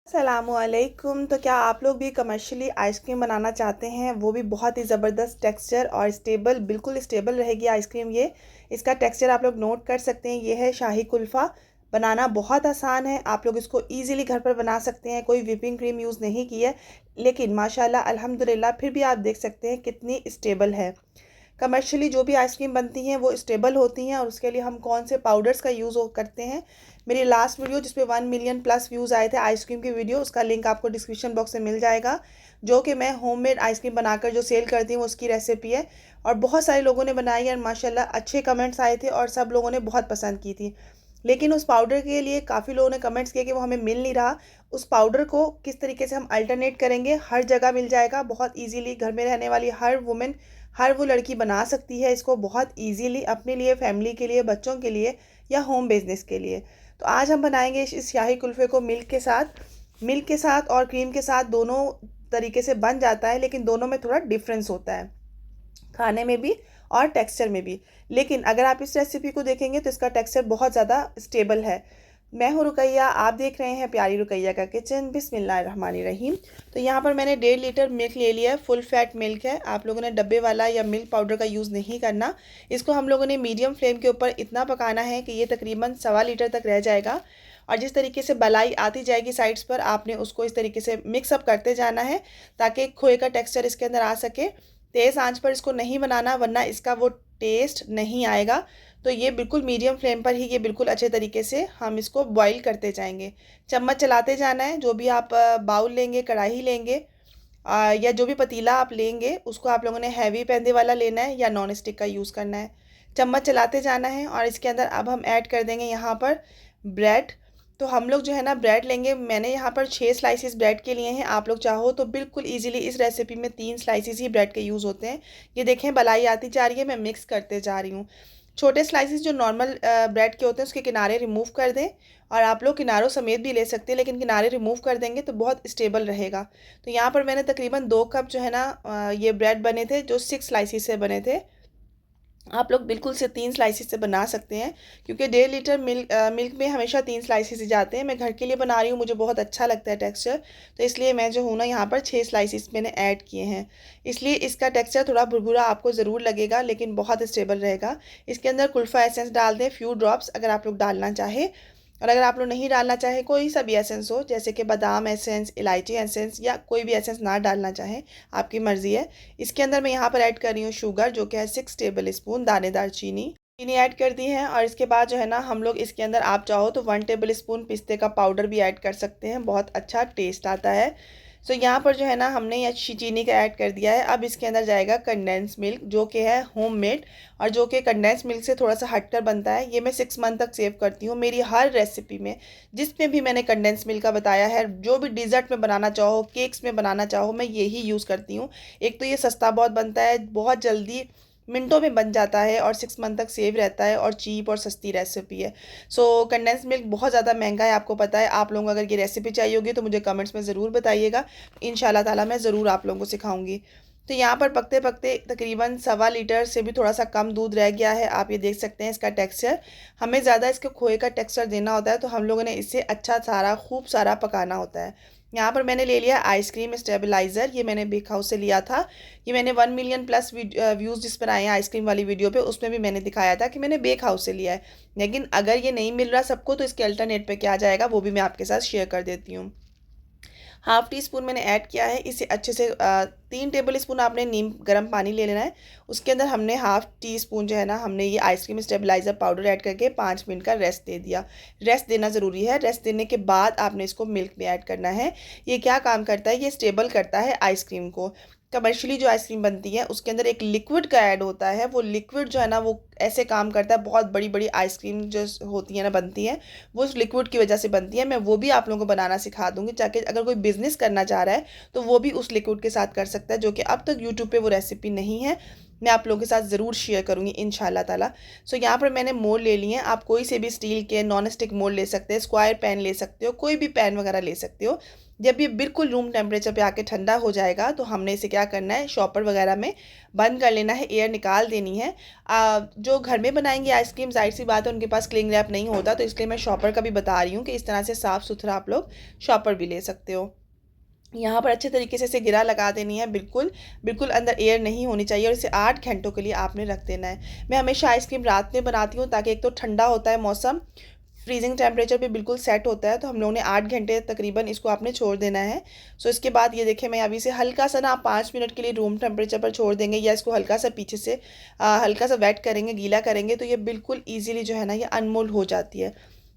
अस्सलामुअलैकुम। तो क्या आप लोग भी कमर्शियली आइसक्रीम बनाना चाहते हैं, वो भी बहुत ही ज़बरदस्त टेक्सचर और स्टेबल, बिल्कुल स्टेबल रहेगी आइसक्रीम ये। इसका टेक्सचर आप लोग नोट कर सकते हैं। ये है शाही कुल्फ़ा। बनाना बहुत आसान है, आप लोग इसको ईज़िली घर पर बना सकते हैं। कोई व्हिपिंग क्रीम यूज़ नहीं की है, लेकिन माशाल्लाह अल्हम्दुलिल्लाह फिर भी आप देख सकते हैं कितनी स्टेबल है। कमर्शियली जो भी आइसक्रीम बनती हैं वो स्टेबल होती हैं, और उसके लिए हम कौन से पाउडर्स का यूज़ करते हैं। मेरी लास्ट वीडियो जिस पे 1 मिलियन प्लस व्यूज़ आए थे आइसक्रीम की वीडियो, उसका लिंक आपको डिस्क्रिप्शन बॉक्स में मिल जाएगा। जो कि मैं होममेड आइसक्रीम बनाकर जो सेल करती हूँ उसकी रेसिपी है, और बहुत सारे लोगों ने बनाई है और माशाल्लाह अच्छे कमेंट्स आए थे और सब लोगों ने बहुत पसंद की थी। लेकिन उस पाउडर के लिए काफ़ी लोगों ने कमेंट्स किए कि वो हमें मिल नहीं रहा। उस पाउडर को किस तरीके से हम अल्टरनेट करेंगे, हर जगह मिल जाएगा बहुत ईजीली। घर में रहने वाली हर वुमेन, हर वो लड़की बना सकती है इसको बहुत ईजीली, अपने लिए, फैमिली के लिए, बच्चों के लिए, या होम बिजनेस के लिए। तो आज हम बनाएंगे इस शाही कुल्फ़े को मिल्क के साथ और क्रीम के साथ। दोनों तरीके से बन जाता है, लेकिन दोनों में थोड़ा डिफरेंस होता है, खाने में भी और टेक्सचर में भी। लेकिन अगर आप इस रेसिपी को देखेंगे तो इसका टेक्सचर बहुत ज़्यादा स्टेबल है। मैं हूँ रुकैया, आप देख रहे हैं प्यारी रुकैया का किचन। बिस्मिल्लाहिर्रहमानिर्रहीम। तो यहाँ पर मैंने 1.5 लीटर मिल्क ले लिया है, फुल फैट मिल्क है। आप लोगों ने डब्बे वाला या मिल्क पाउडर का यूज़ नहीं करना। इसको हम लोगों ने मीडियम फ्लेम के ऊपर इतना पकाना है कि ये तकरीबन 1.25 लीटर तक रह जाएगा। और जिस तरीके से बलाई आती जाएगी साइड्स पर, आपने उसको इस तरीके से मिक्सअप करते जाना है ताकि खोए का टेक्सचर इसके अंदर आ सके। तेज़ आंच पर इसको नहीं बनाना, वरना इसका वो टेस्ट नहीं आएगा। तो ये बिल्कुल मीडियम फ्लेम पर ही ये बिल्कुल अच्छे तरीके से हम इसको बॉईल करते जाएंगे। चम्मच चलाते जाना है। जो भी आप बाउल लेंगे, कढ़ाई लेंगे, या जो भी पतीला आप लेंगे, उसको आप लोगों ने हैवी पैंदे वाला लेना है या नॉन स्टिक का यूज़ करना है। चम्मच चलाते जाना है। और इसके अंदर अब हम ऐड कर देंगे यहाँ पर ब्रेड। तो हम लोग जो है ना ब्रेड लेंगे। मैंने यहाँ पर 6 स्लाइसिस ब्रेड के लिए हैं। आप लोग चाहो तो बिल्कुल इजीली इस रेसिपी में 3 स्लाइसिस ही ब्रेड के यूज़ होते हैं। ये देखें बलाई आती जा रही है, मैं मिक्स करते जा रही हूँ। छोटे स्लाइसिस जो नॉर्मल ब्रेड के होते हैं उसके किनारे रिमूव कर दें, और आप लोग किनारों समेत भी ले सकते हैं, लेकिन किनारे रिमूव कर देंगे तो बहुत स्टेबल रहेगा। तो यहाँ पर मैंने तकरीबन 2 कप जो है ना ये ब्रेड बने थे, जो 6 स्लाइसिस से बने थे। आप लोग बिल्कुल से 3 स्लाइसिस से बना सकते हैं, क्योंकि 1.5 लीटर मिल्क में हमेशा 3 स्लाइसिस ही जाते हैं। मैं घर के लिए बना रही हूँ, मुझे बहुत अच्छा लगता है टेक्सचर, तो इसलिए मैं जो हूँ ना यहाँ पर 6 स्लाइसिस मैंने ऐड किए हैं। इसलिए इसका टेक्सचर थोड़ा भुरभुरा आपको ज़रूर लगेगा, लेकिन बहुत स्टेबल रहेगा। इसके अंदर कुल्फ़ा एसेंस डाल दें, फ्यू ड्रॉप्स, अगर आप लोग डालना चाहें। और अगर आप लोग नहीं डालना चाहें, कोई सा भी एसेंस हो, जैसे कि बादाम एसेंस, इलायची एसेंस, या कोई भी एसेंस ना डालना चाहें, आपकी मर्ज़ी है। इसके अंदर मैं यहाँ पर ऐड कर रही हूँ शुगर, जो कि है 6 टेबल स्पून दानेदार चीनी ऐड कर दी है। और इसके बाद जो है ना हम लोग इसके अंदर, आप चाहो तो 1 टेबल स्पून पिस्ते का पाउडर भी ऐड कर सकते हैं, बहुत अच्छा टेस्ट आता है। सो यहाँ पर जो है ना हमने यह चीनी का ऐड कर दिया है। अब इसके अंदर जाएगा कंडेंस मिल्क, जो कि है होममेड, और जो कि कंडेंस मिल्क से थोड़ा सा हटकर बनता है। ये मैं 6 मंथ तक सेव करती हूँ। मेरी हर रेसिपी में जिसमें भी मैंने कंडेंस मिल्क का बताया है, जो भी डिज़र्ट में बनाना चाहो, केक्स में बनाना चाहो, मैं यही यूज़ करती हूँ। एक तो ये सस्ता बहुत बनता है, बहुत जल्दी मिनटों में बन जाता है, और 6 मंथ तक सेव रहता है, और चीप और सस्ती रेसिपी है। सो कंडेंस मिल्क बहुत ज़्यादा महंगा है, आपको पता है। आप लोगों को अगर ये रेसिपी चाहिए होगी तो मुझे कमेंट्स में ज़रूर बताइएगा, इंशाल्लाह ताला मैं ज़रूर आप लोगों को सिखाऊंगी। तो यहाँ पर पकते पकते तकरीबन 1.25 लीटर से भी थोड़ा सा कम दूध रह गया है। आप ये देख सकते हैं इसका टेक्सचर। हमें ज़्यादा इसके खोए का टेक्सचर देना होता है, तो हम लोगों ने इसे अच्छा सारा खूब सारा पकाना होता है। यहाँ पर मैंने ले लिया आइसक्रीम स्टेबलाइज़र। ये मैंने बेक हाउस से लिया था। ये मैंने 1 मिलियन प्लस व्यूज़ जिस पर आए हैं आइसक्रीम वाली वीडियो पे, उसमें भी मैंने दिखाया था कि मैंने बेक हाउस से लिया है। लेकिन अगर ये नहीं मिल रहा सबको, तो इसके अल्टरनेट पे क्या जाएगा वो भी मैं आपके साथ शेयर कर देती हूँ। हाफ़ टी स्पून मैंने ऐड किया है। इसे अच्छे से 3 टेबल स्पून आपने नीम गर्म पानी ले लेना है। उसके अंदर हमने हाफ़ टी स्पून जो है ना, हमने ये आइसक्रीम स्टेबलाइज़र पाउडर ऐड करके 5 मिनट का रेस्ट दे दिया। रेस्ट देना ज़रूरी है। रेस्ट देने के बाद आपने इसको मिल्क में ऐड करना है। ये क्या काम करता है, ये स्टेबल करता है आइसक्रीम को। कमर्शियली जो आइसक्रीम बनती है उसके अंदर एक लिक्विड का ऐड होता है। वो लिक्विड जो है ना, वो ऐसे काम करता है, बहुत बड़ी बड़ी आइसक्रीम जो होती है ना, बनती हैं, वो उस लिक्विड की वजह से बनती है। मैं वो भी आप लोगों को बनाना सिखा दूंगी, ताकि अगर कोई बिज़नेस करना चाह रहा है तो वो भी उस लिक्विड के साथ कर सकता है, जो कि अब तक यूट्यूब पे वो रेसिपी नहीं है। मैं आप लोगों के साथ ज़रूर शेयर करूँगी इंशाल्लाह ताला। सो यहाँ पर मैंने मोल्ड ले लिए हैं। आप कोई से भी स्टील के नॉन स्टिक मोल्ड ले सकते हैं, स्क्वायर पैन ले सकते हो, कोई भी पैन वगैरह ले सकते हो। जब ये बिल्कुल रूम टेम्परेचर पे आके ठंडा हो जाएगा तो हमने इसे क्या करना है, शॉपर वगैरह में बंद कर लेना है, एयर निकाल देनी है। जो घर में बनाएंगे आइसक्रीम, जाहिर सी बात है उनके पास क्लिंग रैप नहीं होता, तो इसलिए मैं शॉपर का भी बता रही हूँ कि इस तरह से साफ़ सुथरा आप लोग शॉपर भी ले सकते हो। यहाँ पर अच्छे तरीके से इसे गिरा लगा देनी है, बिल्कुल बिल्कुल अंदर एयर नहीं होनी चाहिए, और इसे 8 घंटों के लिए आपने रख देना है। मैं हमेशा आइसक्रीम रात में बनाती हूँ ताकि एक तो ठंडा होता है मौसम, फ्रीजिंग टेम्परेचर पे बिल्कुल सेट होता है, तो हम लोगों ने 8 घंटे तकरीबन इसको आपने छोड़ देना है। सो इसके बाद ये देखिए, मैं अभी से हल्का सा ना 5 मिनट के लिए रूम टेम्परेचर पर छोड़ देंगे, या इसको हल्का सा पीछे से हल्का सा वेट करेंगे, गीला करेंगे, तो ये बिल्कुल ईजिली जो है ना ये अनमोल्ड हो जाती है।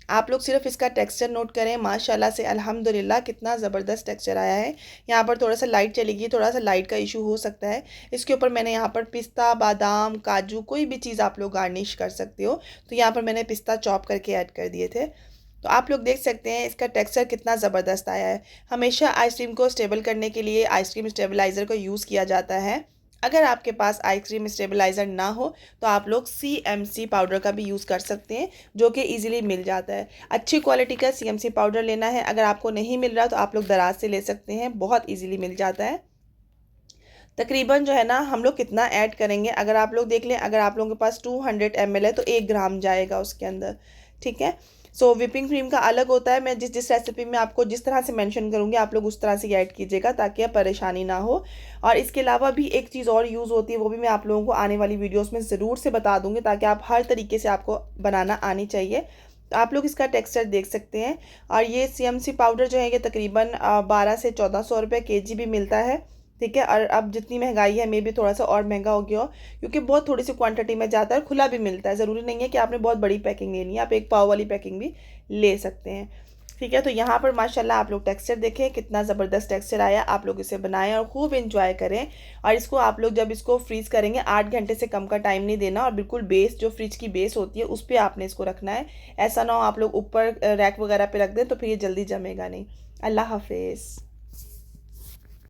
आप लोग सिर्फ इसका टेक्सचर नोट करें, माशाल्लाह से अल्हम्दुलिल्लाह कितना ज़बरदस्त टेक्सचर आया है। यहाँ पर थोड़ा सा लाइट चलेगी, थोड़ा सा लाइट का इशू हो सकता है। इसके ऊपर मैंने यहाँ पर पिस्ता, बादाम, काजू, कोई भी चीज़ आप लोग गार्निश कर सकते हो। तो यहाँ पर मैंने पिस्ता चॉप करके ऐड कर दिए थे। तो आप लोग देख सकते हैं इसका टेक्सचर कितना ज़बरदस्त आया है। हमेशा आइसक्रीम को स्टेबल करने के लिए आइसक्रीम स्टेबलाइज़र को यूज़ किया जाता है। अगर आपके पास आइसक्रीम स्टेबलाइज़र ना हो तो आप लोग CMC पाउडर का भी यूज़ कर सकते हैं, जो कि ईज़िली मिल जाता है। अच्छी क्वालिटी का CMC पाउडर लेना है। अगर आपको नहीं मिल रहा तो आप लोग दराज से ले सकते हैं, बहुत ईज़िली मिल जाता है। तकरीबन जो है ना हम लोग कितना ऐड करेंगे, अगर आप लोग देख लें, अगर आप लोगों के पास 200 ml है तो 1 ग्राम जाएगा उसके अंदर, ठीक है। सो विपिंग क्रीम का अलग होता है। मैं जिस जिस रेसिपी में आपको जिस तरह से मेंशन करूँगी आप लोग उस तरह से ऐड कीजिएगा ताकि आप परेशानी ना हो। और इसके अलावा भी एक चीज़ और यूज़ होती है, वो भी मैं आप लोगों को आने वाली वीडियोस में ज़रूर से बता दूँगी, ताकि आप हर तरीके से आपको बनाना आनी चाहिए। तो आप लोग इसका टेक्सचर देख सकते हैं। और ये CMC पाउडर जो है ये तकरीबन 1200 से 1400 रुपये kg भी मिलता है, ठीक है। और अब जितनी महंगाई है, मे भी थोड़ा सा और महंगा हो गया हो, क्योंकि बहुत थोड़ी सी क्वांटिटी में जाता है, खुला भी मिलता है। ज़रूरी नहीं है कि आपने बहुत बड़ी पैकिंग लेनी है, आप एक पाव वाली पैकिंग भी ले सकते हैं, ठीक है। तो यहाँ पर माशाल्लाह आप लोग टेक्सचर देखें, कितना ज़बरदस्त टेक्सचर आया। आप लोग इसे बनाएं और खूब इंजॉय करें। और इसको आप लोग जब इसको फ्रीज़ करेंगे, 8 घंटे से कम का टाइम नहीं देना, और बिल्कुल बेस जो फ्रिज की बेस होती है उस पर आपने इसको रखना है। ऐसा ना हो आप लोग ऊपर रैक वगैरह पर रख दें तो फिर ये जल्दी जमेगा नहीं। अल्लाह हाफिज़।